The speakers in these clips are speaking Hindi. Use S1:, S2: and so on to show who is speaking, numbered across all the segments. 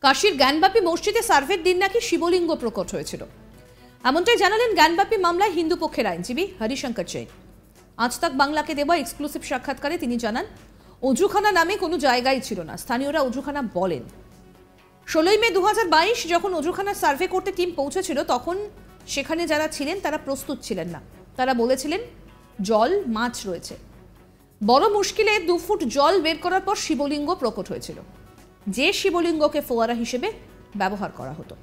S1: কাশীর জ্ঞানবাপী মসজিদে সার্ভের দিন নাকি শিবলিঙ্গ প্রকট হয়েছিল, এমনটাই জানালেন জ্ঞানবাপী মামলায় হিন্দু পক্ষের আইনজীবী হরিশঙ্কর জৈন। আজ তাক বাংলাকে দেওয়া এক্সক্লুসিভ সাক্ষাৎকারে তিনি জানান, অজুখানা নামে কোনো জায়গায় ছিল না, স্থানীয়রা অজুখানা বলেন। 16 মে 2022 যখন অজুখানা সার্ভে করতে টিম পৌঁছেছিল, তখন সেখানে যারা ছিলেন তারা প্রস্তুত ছিলেন না। তারা বলেছিলেন জল, মাছ রয়েছে। বড় মুশকিলে 2 ফুট জল বের করার পর শিবলিঙ্গ প্রকট হয়েছিল, যে শিবলিঙ্গকে ফোয়ারা হিসেবে ব্যবহার করা হতো।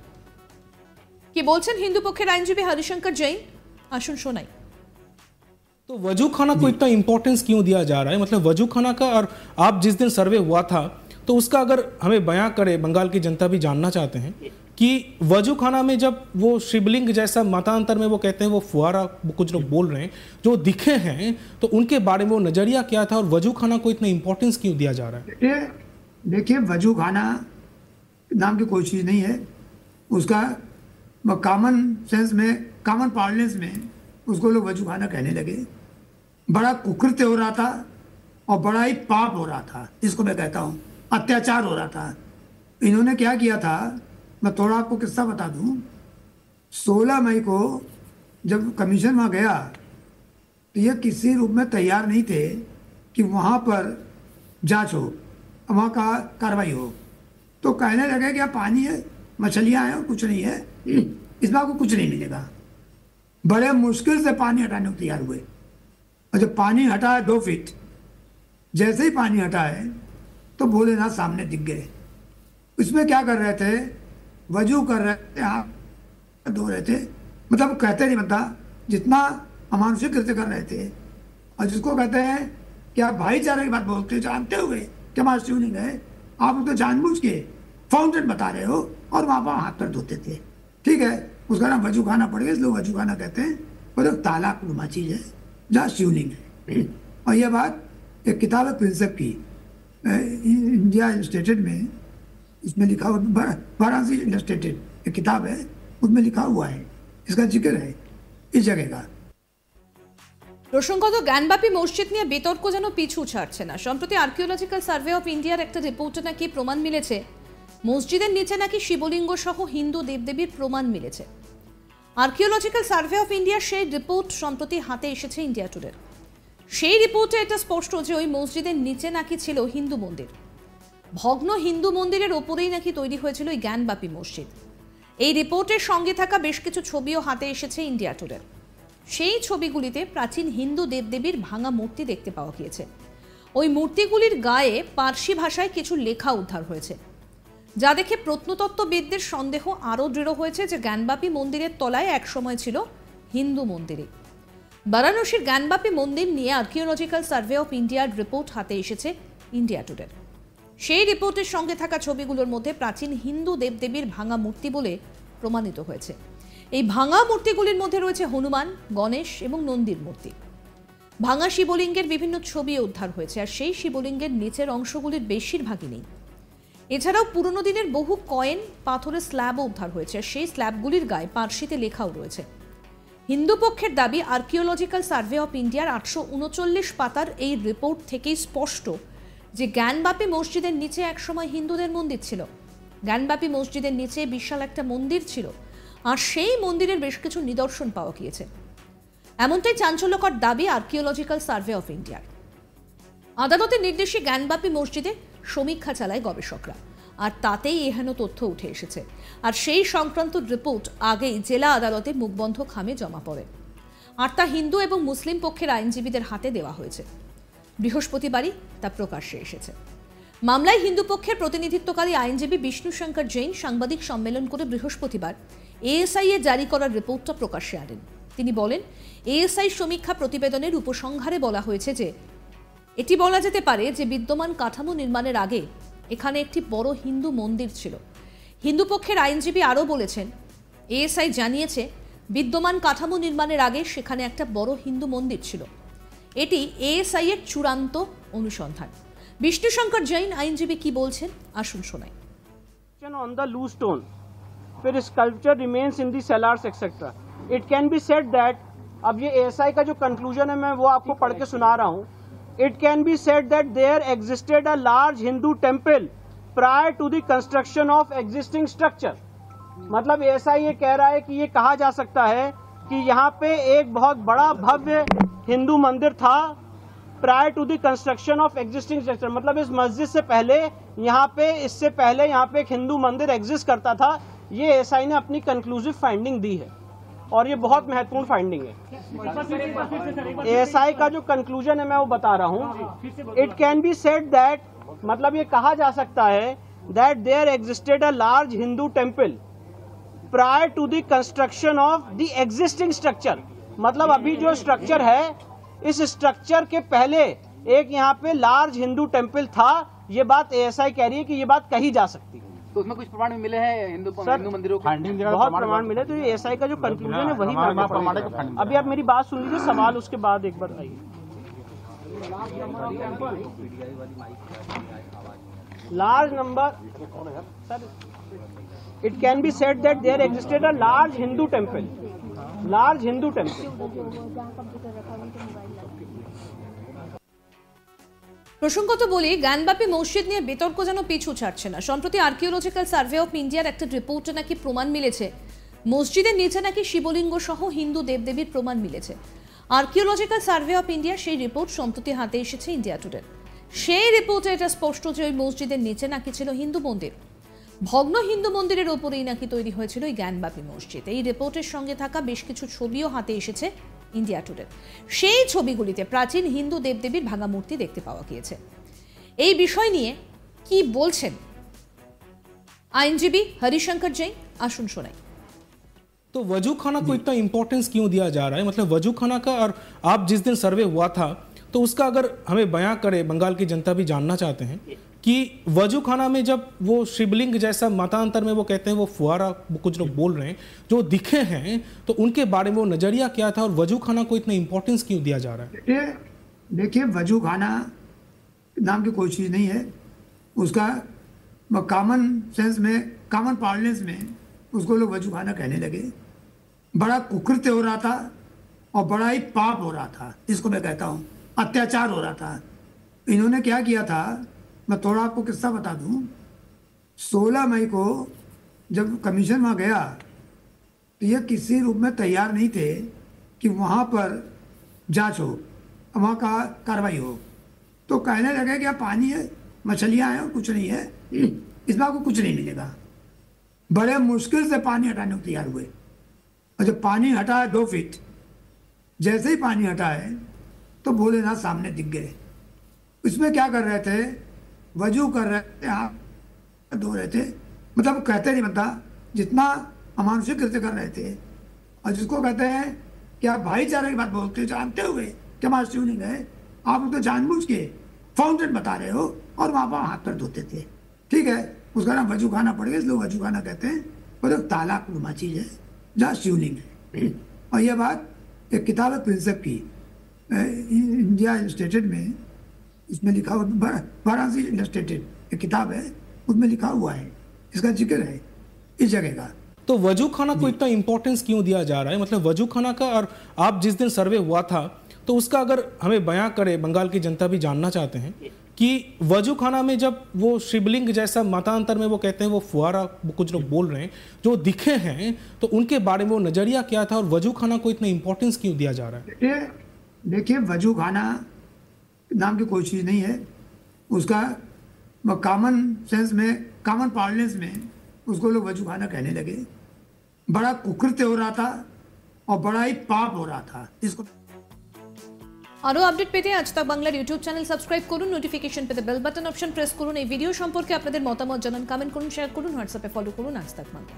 S1: কি বলছেন হিন্দু পক্ষের আইনজীবী হরিশঙ্কর জৈন, আসুন শোনাই।
S2: तो वजू खाना को इतना इंपॉर्टेंस क्यों दिया जा रहा है? मतलब वजू खाना का, और आप जिस दिन सर्वे हुआ था तो उसका अगर हमें बयां करे, बंगाल की जनता भी जानना चाहते हैं कि वजू खाना में जब वो शिवलिंग जैसा मतांतर में वो कहते हैं वो फुहारा, कुछ लोग बोल रहे हैं जो दिखे हैं, तो उनके बारे में वो नजरिया क्या था और वजू खाना को इतना इंपॉर्टेंस क्यों दिया जा रहा है?
S3: देखिए, वजू खाना नाम की कोई चीज़ नहीं है। उसका कॉमन सेंस में, कॉमन पार्लेंस में उसको लोग वजू खाना कहने लगे। बड़ा कुकृत्य हो रहा था और बड़ा ही पाप हो रहा था, जिसको मैं कहता हूँ अत्याचार हो रहा था। इन्होंने क्या किया था, मैं थोड़ा आपको किस्सा बता दूँ। 16 मई को जब कमीशन वहाँ गया तो ये किसी रूप में तैयार नहीं थे कि वहाँ पर जांच हो, वहाँ का कार्रवाई हो। तो कहने लगे कि पानी है, मछलियाँ हैं और कुछ नहीं है, इसमें आपको कुछ नहीं मिलेगा। बड़े मुश्किल से पानी हटाने को तैयार हुए, और जब पानी हटा है 2 फीट, जैसे ही पानी हटा है तो भोलेनाथ सामने दिख गए। इसमें क्या कर रहे थे, वजू कर रहे थे, हाथ धो रहे थे। मतलब कहते नहीं बनता, जितना अमानुषिक कृत्य कर रहे थे। और जिसको कहते हैं कि आप भाईचारे की बात बोलते जानते हुए कि हमारा शिवलिंग है, आप उसको जानबूझ के फाउंटेन बता रहे हो और वहाँ पर हाथ पैर धोते थे। ठीक है, उसका नाम वजू खाना पड़ गया, इसलिए वजू खाना कहते हैं। और एक तालाब नुमा चीज़ है जहाँ शिवलिंग है। और यह बात एक किताब है प्रिंसेप की, इंडिया इलस्ट्रेटेड में, इसमें लिखा हुआ, वाराणसी इलस्ट्रेटेड एक किताब है, उसमें लिखा हुआ है, इसका जिक्र है इस जगह का।
S1: প্রসঙ্গত জ্ঞানবাপী মসজিদ নিয়ে বিতর্ক যেন পিছু ছাড়ছে না। সম্প্রতি আর্কিওলজিক্যাল সার্ভে অফ ইন্ডিয়ার একটা রিপোর্টে নাকি প্রমাণ মিলেছে, মসজিদের নিচে নাকি শিবলিঙ্গ সহ হিন্দু দেবদেবীর প্রমাণ মিলেছে। আর্কিওলজিক্যাল সার্ভে অফ ইন্ডিয়ার সেই রিপোর্ট সম্প্রতি হাতে এসেছে ইন্ডিয়া টুডের। সেই রিপোর্টে এটা স্পষ্ট যে ওই মসজিদের নিচে নাকি ছিল হিন্দু মন্দির। ভগ্ন হিন্দু মন্দিরের ওপরেই নাকি তৈরি হয়েছিল এই জ্ঞানবাপী মসজিদ। এই রিপোর্টের সঙ্গে থাকা বেশ কিছু ছবিও হাতে এসেছে ইন্ডিয়া টুডের। সেই ছবিগুলিতে প্রাচীন হিন্দু দেবদেবীর ভাঙা মূর্তি দেখতে পাওয়া গিয়েছে। ওই মূর্তিগুলির গায়ে পার্সি ভাষায় কিছু লেখা উদ্ধার হয়েছে, যা দেখে প্রত্নতত্ত্ববিদদের সন্দেহ আরও দৃঢ় হয়েছে যে জ্ঞানবাপী মন্দিরের তলায় একসময় ছিল হিন্দু মন্দিরই। বারাণসীর জ্ঞানবাপী মন্দির নিয়ে আর্কিওলজিক্যাল সার্ভে অফ ইন্ডিয়ার রিপোর্ট হাতে এসেছে ইন্ডিয়া টুডের। সেই রিপোর্টের সঙ্গে থাকা ছবিগুলোর মধ্যে প্রাচীন হিন্দু দেবদেবীর ভাঙা মূর্তি বলে প্রমাণিত হয়েছে। এই ভাঙা মূর্তিগুলির মধ্যে রয়েছে হনুমান, গণেশ এবং নন্দীর মূর্তি। ভাঙা শিবলিঙ্গের বিভিন্ন ছবি উদ্ধার হয়েছে, আর সেই শিবলিঙ্গের নিচের অংশগুলির বেশিরভাগই নেই। এছাড়াও পুরনো দিনের বহু কয়েন, পাথরের স্ল্যাবও উদ্ধার হয়েছে, আর সেই স্ল্যাবগুলির গায়ে পার্সিতে লেখাও রয়েছে। হিন্দু পক্ষের দাবি, আর্কিওলজিক্যাল সার্ভে অফ ইন্ডিয়ার 839 পাতার এই রিপোর্ট থেকেই স্পষ্ট যে জ্ঞানবাপী মসজিদের নিচে একসময় হিন্দুদের মন্দির ছিল। জ্ঞানবাপী মসজিদের নিচে বিশাল একটা মন্দির ছিল, আর সেই মন্দিরের বেশ কিছু নিদর্শন পাওয়া গিয়েছে। এমনটাই চাঞ্চল্যকর দাবি আর্কিওলজিক্যাল সার্ভে অফ ইন্ডিয়ার। আদালতের নির্দেশে জ্ঞানবাপী মসজিদে সমীক্ষা চালায় গবেষকরা, আর তাতেই এহেন তথ্য উঠে এসেছে। আর সেই সংক্রান্ত রিপোর্ট আগেই জেলা আদালতে মুখবন্ধ খামে জমা পড়ে, আর তা হিন্দু এবং মুসলিম পক্ষের আইনজীবীদের হাতে দেওয়া হয়েছে। বৃহস্পতিবারই তা প্রকাশ্যে এসেছে। মামলায় হিন্দু পক্ষের প্রতিনিধিত্বকারী আইনজীবী বিষ্ণু শঙ্কর জৈন সাংবাদিক সম্মেলন করে বৃহস্পতিবার এএসআই এর জারি করার রিপোর্টটা প্রকাশ্যে আনেন। তিনি বলেন, এএসআই সমীক্ষা প্রতিবেদনের উপসংহারে বলা হয়েছে যে এটি বলা যেতে পারে যে বিদ্যমান কাঠামো নির্মাণের আগে এখানে একটি বড় হিন্দু মন্দির ছিল। হিন্দু পক্ষের আইনজীবী আরও বলেছেন, এএসআই জানিয়েছে বিদ্যমান কাঠামো নির্মাণের আগে সেখানে একটা বড় হিন্দু মন্দির ছিল। এটি এএসআই এর চূড়ান্ত অনুসন্ধান। বিষ্ণু শঙ্কর জৈন আইনজীবী কি বলছেন, আসুন শোনাই।
S4: On the loose stone, फिर sculpture remains in the cellars etc. It can be said that, अब ये एएसआई का जो कंक्लूजन है मैं वो आपको पढ़ के सुना रहा हूँ। It can be said that there existed a large Hindu temple prior to the construction of existing structure. मतलब ऐसा ये कह रहा है कि ये कहा जा सकता है कि यहाँ पे एक बहुत बड़ा भव्य हिंदू मंदिर था prior to the construction of existing structure. मतलब इस मस्जिद से पहले यहाँ पे, इससे पहले यहाँ पे एक हिंदू मंदिर एग्जिस्ट करता था। ये एएसआई ने अपनी कंक्लूसिव फाइंडिंग दी है और ये बहुत महत्वपूर्ण फाइंडिंग है। एएसआई का जो कंक्लूजन है मैं वो बता रहा हूँ। It can be said that, मतलब ये कहा जा सकता है that there existed a large Hindu temple prior to the construction of the existing structure. मतलब अभी जो स्ट्रक्चर है, इस स्ट्रक्चर के पहले एक यहाँ पे लार्ज हिंदू टेम्पल था। ये बात एएसआई कह रही है कि ये बात कही जा सकती है।
S5: तो उसमें कुछ प्रमाण मिले हैं हिंदू मंदिरों के?
S4: बहुत प्रमाण मिले। तो ये एएसआई का जो कंक्लूजन है वही मैं, अभी आप मेरी बात सुन लीजिए, सवाल उसके बाद एक बार आइए। Large number, it can be said that there existed a large Hindu temple, large Hindu temple.
S1: প্রসঙ্গত বলি, জ্ঞানবাপী মসজিদ নিয়ে বিতর্ক যেন পিছু ছাড়ছে না। সম্প্রতি আর্কিওলজিক্যাল সার্ভে অফ ইন্ডিয়ার একটা রিপোর্টে নাকি প্রমাণ মিলেছে মসজিদের নিচে নাকি শিবলিঙ্গ সহ হিন্দু দেবদেবীর প্রমাণ মিলেছে। আর্কিওলজিক্যাল সার্ভে অফ ইন্ডিয়া সেই রিপোর্ট সম্প্রতি হাতে এসেছে ইন্ডিয়া টুডে। সেই রিপোর্টে এটা স্পষ্ট যে ওই মসজিদের নিচে নাকি ছিল হিন্দু মন্দির। ভগ্ন হিন্দু মন্দিরের ওপরেই নাকি তৈরি হয়েছিল এই জ্ঞানবাপী মসজিদ। এই রিপোর্টের সঙ্গে থাকা বেশ কিছু ছবিও হাতে এসেছে ইন্ডিয়া টুডে। সেই ছবিগুলিতে প্রাচীন হিন্দু দেবদেবীর ভাঙা মূর্তি দেখতে পাওয়া গিয়েছে। এই বিষয় নিয়ে কি বলছেন আইনজীবী हरिशंकर जैन, আসুন শোনাই।
S2: तो वजू खाना को इतना इंपॉर्टेंस क्यों दिया जा रहा है? मतलब वजू खाना का, और आप जिस दिन सर्वे हुआ था तो उसका अगर हमें बयां करे, बंगाल की जनता भी जानना चाहते हैं कि वजू खाना में जब वो शिवलिंग जैसा मतांतर में वो कहते हैं वो फुहारा, वो कुछ लोग बोल रहे हैं जो दिखे हैं, तो उनके बारे में वो नजरिया क्या था और वजू खाना को इतना इंपॉर्टेंस क्यों दिया जा रहा है?
S3: देखिए, वजू खाना नाम की कोई चीज़ नहीं है। उसका कॉमन सेंस में, कॉमन पार्लेंस में उसको लोग वजू खाना कहने लगे। बड़ा कुकृत्य हो रहा था और बड़ा ही पाप हो रहा था, इसको मैं कहता हूँ, अत्याचार हो रहा था। इन्होंने क्या किया था, मैं थोड़ा आपको किस्सा बता दूं। 16 मई को जब कमीशन वहाँ गया तो ये किसी रूप में तैयार नहीं थे कि वहाँ पर जांच हो, वहाँ का कार्रवाई हो। तो कहने लगे कि पानी है, मछलियाँ हैं और कुछ नहीं है, इसमें आपको कुछ नहीं मिलेगा। बड़े मुश्किल से पानी हटाने को तैयार हुए और जब पानी हटा है 2 फीट, जैसे ही पानी हटा है तो भोलेनाथ सामने दिख गए। इसमें क्या कर रहे थे, वजू कर रहे थे, हाथ धो रहे थे। मतलब कहते नहीं बनता, जितना अमानुषिक कृत्य कर रहे थे। और जिसको कहते हैं कि आप भाईचारे की बात बोलते जानते हुए कि हमारा शिवलिंग है, आप उनको जानबूझ के फाउंटेन बता रहे हो और वहाँ पर हाथ पैर धोते थे। ठीक है, उसका नाम वजू खाना पड़ गया, इसलिए वजू खाना कहते हैं। और एक तालाब नुमा चीज़ है जहाँ शिवलिंग है। और यह बात एक किताब है प्रिंसेप की, इंडिया इलस्ट्रेटेड में, इसमें लिखा हुआ, वाराणसी इलस्ट्रेटेड एक किताब है, उसमें लिखा हुआ है, इसका जिक्र है इस जगह का।
S2: तो वजू खाना को इतना इंपॉर्टेंस क्यों दिया जा रहा है? मतलब वजू खाना का, और आप जिस दिन सर्वे हुआ था तो उसका अगर हमें बयां करे, बंगाल की जनता भी जानना चाहते हैं कि वजू खाना में जब वो शिवलिंग जैसा मतांतर में वो कहते हैं वो फुहारा, वो कुछ लोग बोल रहे हैं जो दिखे हैं, तो उनके बारे में वो नजरिया क्या था और वजू खाना को इतना इंपॉर्टेंस क्यों दिया जा रहा है?
S3: देखिए, वजू खाना नाम की कोई चीज़ नहीं है। उसका कॉमन सेंस में, कॉमन पार्लेंस में उसको लोग वजू खाना कहने लगे। बड़ा कुकृत्य हो रहा था और बड़ा ही पाप हो रहा था, इसको।
S1: আরো আপডেট পেতে আজ তাক বাংলার ইউটিউব চ্যানেল সাবস্ক্রাইব করুন, নোটিফিকেশন পেতে বেল বাটন অপশন প্রেস করুন। এই ভিডিও সম্পর্কে আপনাদের মতামত জানান, কমেন্ট করুন, শেয়ার করুন, হোয়াটসঅ্যাপে ফলো করুন আজ তাক বাংলা।